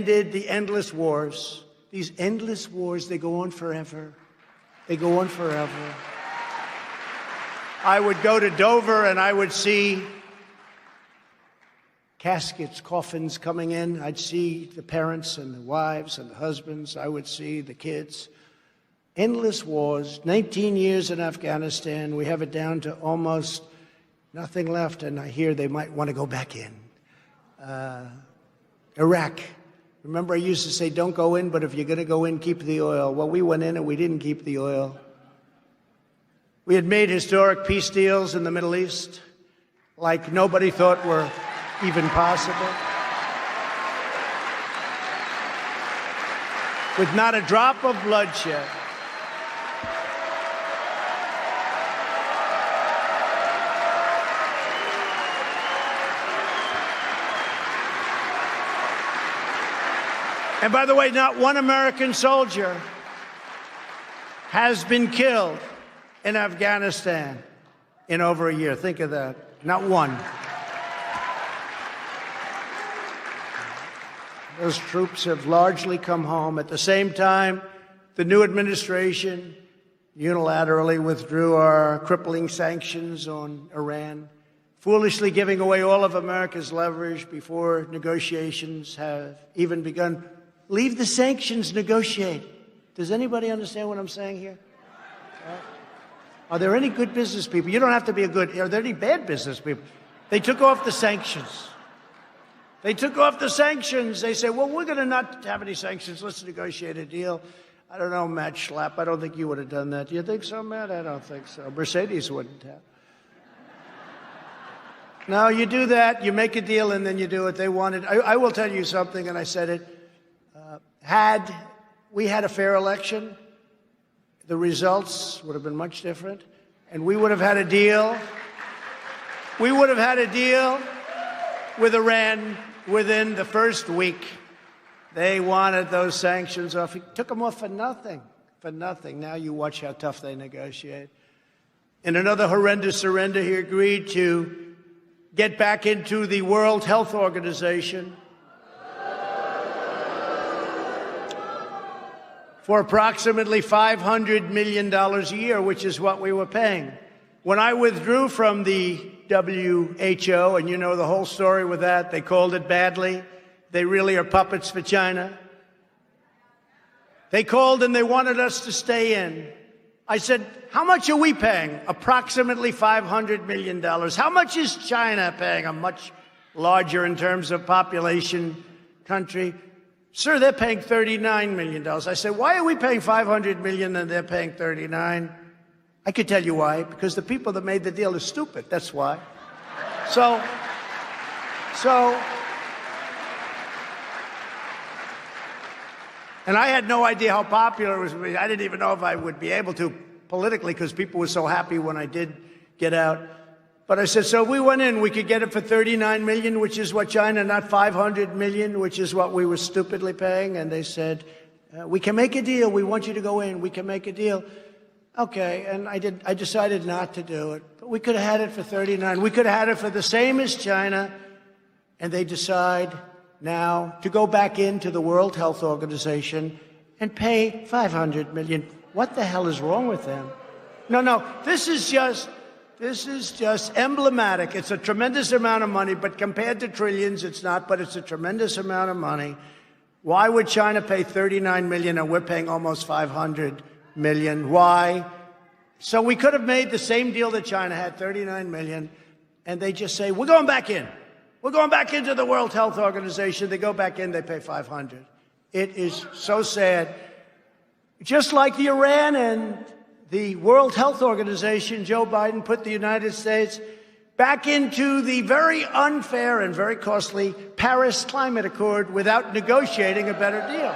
ended the endless wars. These endless wars, they go on forever. They go on forever. I would go to Dover and I would see caskets, coffins coming in. I'd see the parents and the wives and the husbands. I would see the kids. Endless wars, 19 years in Afghanistan. We have it down to almost nothing left, and I hear they might want to go back in. Iraq. Remember I used to say, don't go in, but if you're going to go in, keep the oil. Well, we went in and we didn't keep the oil. We had made historic peace deals in the Middle East like nobody thought were even possible. With not a drop of bloodshed. And by the way, not one American soldier has been killed in Afghanistan in over a year. Think of that. Not one. Those troops have largely come home. At the same time, the new administration unilaterally withdrew our crippling sanctions on Iran, foolishly giving away all of America's leverage before negotiations have even begun. Leave the sanctions, negotiate. Does anybody understand what I'm saying here? Are there any good business people? You don't have to be a good. Are there any bad business people? They took off the sanctions. They took off the sanctions. They said, well, we're going to not have any sanctions. Let's negotiate a deal. I don't know, Matt Schlapp. I don't think you would have done that. Do you think so, Matt? I don't think so. Mercedes wouldn't have. No, you do that. You make a deal, and then you do it. They wanted. I will tell you something, and I said it. Had we had a fair election, the results would have been much different, and we would have had a deal. We would have had a deal with Iran within the first week. They wanted those sanctions off. He took them off for nothing, for nothing. Now you watch how tough they negotiate. In another horrendous surrender, he agreed to get back into the World Health Organization for approximately $500 million a year, which is what we were paying. When I withdrew from the WHO, and you know the whole story with that, they called it badly. They really are puppets for China. They called and they wanted us to stay in. I said, how much are we paying? Approximately $500 million. How much is China paying? A much larger in terms of population country. Sir, they're paying $39 million. I said, why are we paying $500 million and they're paying $39? I could tell you why. Because the people that made the deal are stupid. That's why. So, and I had no idea how popular it was. I didn't even know if I would be able to politically because people were so happy when I did get out. But I said, so we went in, we could get it for $39 million, which is what China, not $500 million, which is what we were stupidly paying. And they said, we can make a deal. We want you to go in. We can make a deal. Okay, and I decided not to do it. But we could have had it for $39. We could have had it for the same as China. And they decide now to go back into the World Health Organization and pay $500 million. What the hell is wrong with them? No, this is just emblematic. It's a tremendous amount of money, but compared to trillions, it's not, but it's a tremendous amount of money. Why would China pay $39 million and we're paying almost $500 million? Why? So we could have made the same deal that China had, $39 million, and they just say, we're going back in. We're going back into the World Health Organization. They go back in, they pay $500. It is so sad. Just like the Iran and the World Health Organization, Joe Biden put the United States back into the very unfair and very costly Paris Climate Accord without negotiating a better deal.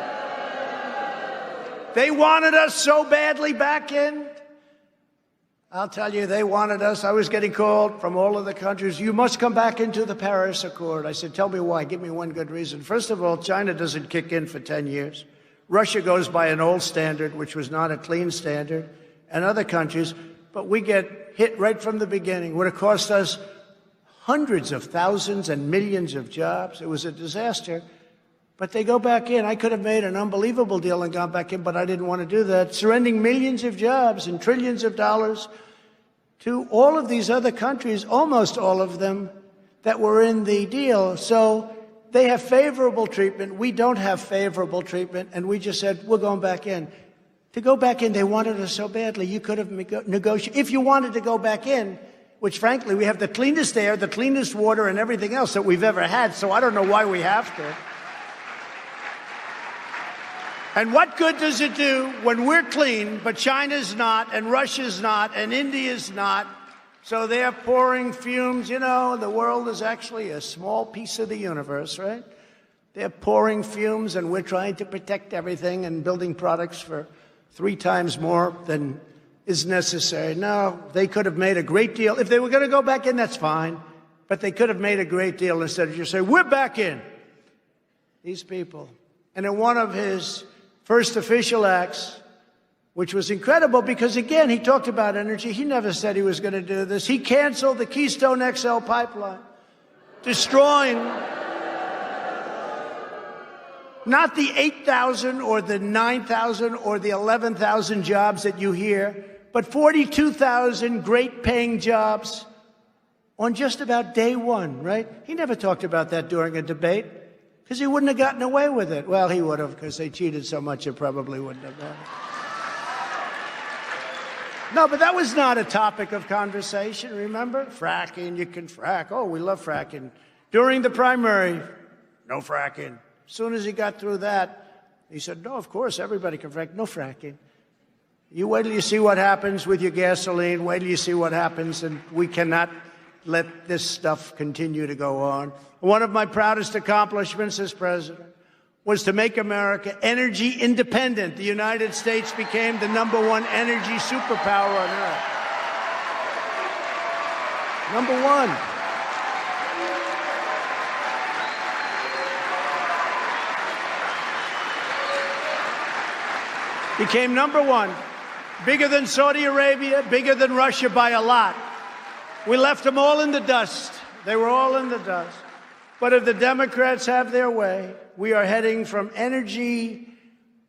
They wanted us so badly back in. I'll tell you, they wanted us. I was getting called from all of the countries. You must come back into the Paris Accord. I said, tell me why. Give me one good reason. First of all, China doesn't kick in for 10 years. Russia goes by an old standard, which was not a clean standard, and other countries. But we get hit right from the beginning. It would have cost us hundreds of thousands and millions of jobs. It was a disaster. But they go back in. I could have made an unbelievable deal and gone back in, but I didn't want to do that. Surrendering millions of jobs and trillions of dollars to all of these other countries, almost all of them, that were in the deal. So they have favorable treatment. We don't have favorable treatment. And we just said, we're going back in. To go back in, they wanted us so badly. You could have negotiated. If you wanted to go back in, which frankly, we have the cleanest air, the cleanest water, and everything else that we've ever had. So I don't know why we have to. And what good does it do when we're clean, but China's not, and Russia's not, and India's not? So they're pouring fumes. You know, the world is actually a small piece of the universe, right? They're pouring fumes, and we're trying to protect everything and building products for 3 times more than is necessary. No, they could have made a great deal. If they were going to go back in, that's fine. But they could have made a great deal instead of just say, we're back in. These people. And in one of his first official acts, which was incredible because, again, he talked about energy. He never said he was going to do this. He canceled the Keystone XL pipeline, destroying not the 8,000 or the 9,000 or the 11,000 jobs that you hear, but 42,000 great-paying jobs on just about day one, right? He never talked about that during a debate because he wouldn't have gotten away with it. Well, he would have because they cheated so much it probably wouldn't have done it. No, but that was not a topic of conversation, remember? Fracking, you can frack. Oh, we love fracking. During the primary, no fracking. As soon as he got through that, he said, no, of course, everybody can frack. No fracking. You wait till you see what happens with your gasoline. Wait till you see what happens, and we cannot let this stuff continue to go on. One of my proudest accomplishments as president was to make America energy independent. The United States became the #1 energy superpower on earth. #1. Became #1. Bigger than Saudi Arabia, bigger than Russia by a lot. We left them all in the dust. They were all in the dust. But if the Democrats have their way, we are heading from energy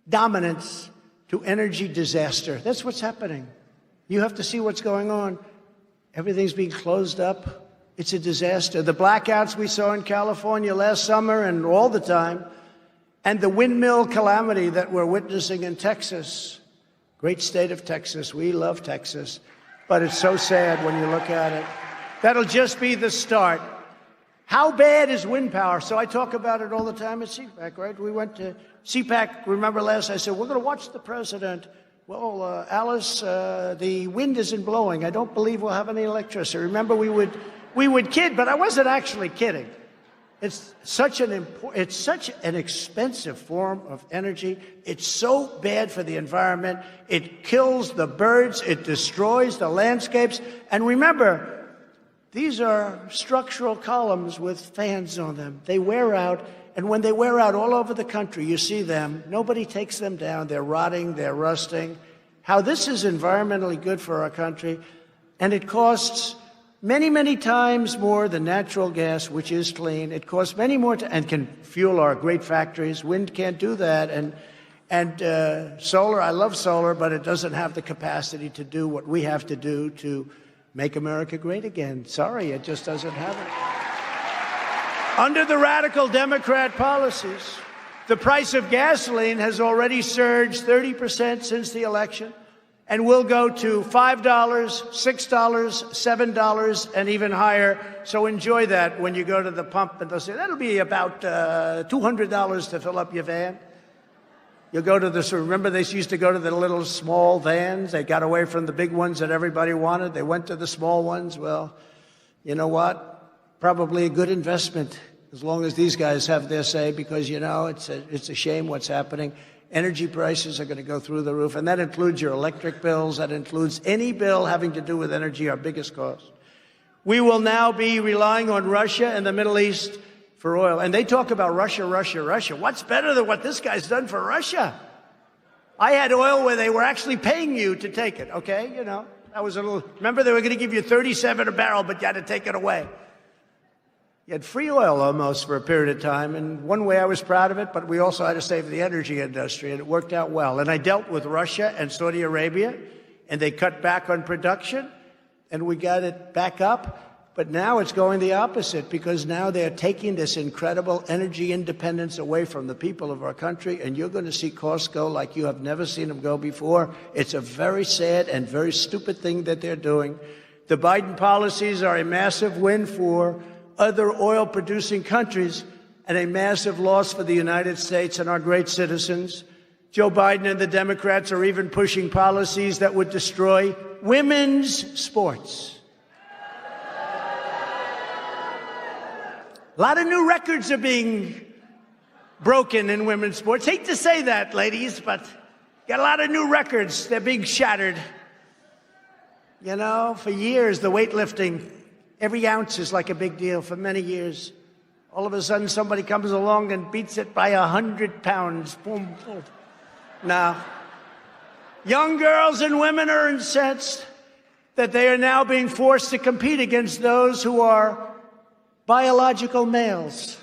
dominance to energy disaster. That's what's happening. You have to see what's going on. Everything's being closed up. It's a disaster. The blackouts we saw in California last summer and all the time, and the windmill calamity that we're witnessing in Texas. Great state of Texas. We love Texas. But it's so sad when you look at it. That'll just be the start. How bad is wind power? So I talk about it all the time at CPAC, right? We went to CPAC, remember last, I said, we're going to watch the president. Well, Alice, the wind isn't blowing. I don't believe we'll have any electricity. Remember, we would kid, but I wasn't actually kidding. It's such an expensive form of energy. It's so bad for the environment. It kills the birds. It destroys the landscapes. And remember, these are structural columns with fans on them. They wear out, and when they wear out all over the country, you see them. Nobody takes them down. They're rotting. They're rusting. How this is environmentally good for our country, and it costs many, many times more than natural gas, which is clean. It costs many more and can fuel our great factories. Wind can't do that. And solar, I love solar, but it doesn't have the capacity to do what we have to do to make America great again. Sorry, it just doesn't have it. Under the radical Democrat policies, the price of gasoline has already surged 30% since the election and will go to $5, $6, $7, and even higher. So enjoy that when you go to the pump, and they'll say, that'll be about $200 to fill up your van. You'll go to this, remember they used to go to the little small vans? They got away from the big ones that everybody wanted. They went to the small ones. Well, you know what? Probably a good investment as long as these guys have their say, because, you know, it's a shame what's happening. Energy prices are going to go through the roof, and that includes your electric bills. That includes any bill having to do with energy, our biggest cost. We will now be relying on Russia and the Middle East for oil. And they talk about Russia, Russia, Russia. What's better than what this guy's done for Russia? I had oil where they were actually paying you to take it, okay? You know, that was a little, remember they were going to give you $37 a barrel, but you had to take it away. You had free oil almost for a period of time, and one way I was proud of it, but we also had to save the energy industry, and it worked out well. And I dealt with Russia and Saudi Arabia, and they cut back on production, and we got it back up. But now it's going the opposite, because now they're taking this incredible energy independence away from the people of our country, and you're going to see costs go like you have never seen them go before. It's a very sad and very stupid thing that they're doing. The Biden policies are a massive win for other oil-producing countries and a massive loss for the United States and our great citizens. Joe Biden and the Democrats are even pushing policies that would destroy women's sports. A lot of new records are being broken in women's sports. Hate to say that, ladies, but got a lot of new records. They're being shattered. You know, for years, the weightlifting, every ounce is like a big deal for many years. All of a sudden, somebody comes along and beats it by 100 pounds. Boom, boom. Now, young girls and women are incensed that they are now being forced to compete against those who are biological males.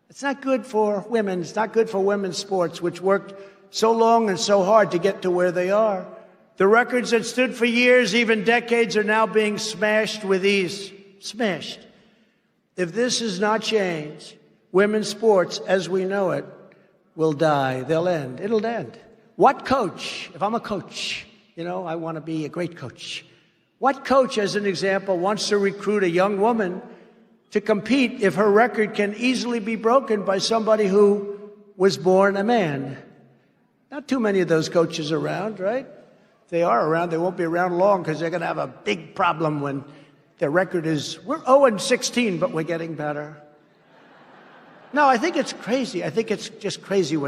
It's not good for women. It's not good for women's sports, which worked so long and so hard to get to where they are. The records that stood for years, even decades, are now being smashed with ease. Smashed. If this is not changed, women's sports, as we know it, will die. They'll end. It'll end. What coach, if I'm a coach, you know, I want to be a great coach. What coach, as an example, wants to recruit a young woman to compete if her record can easily be broken by somebody who was born a man? Not too many of those coaches around, right? If they are around, they won't be around long, because they're going to have a big problem when their record is, we're 0-16, but we're getting better. No, I think it's crazy. I think it's just crazy what's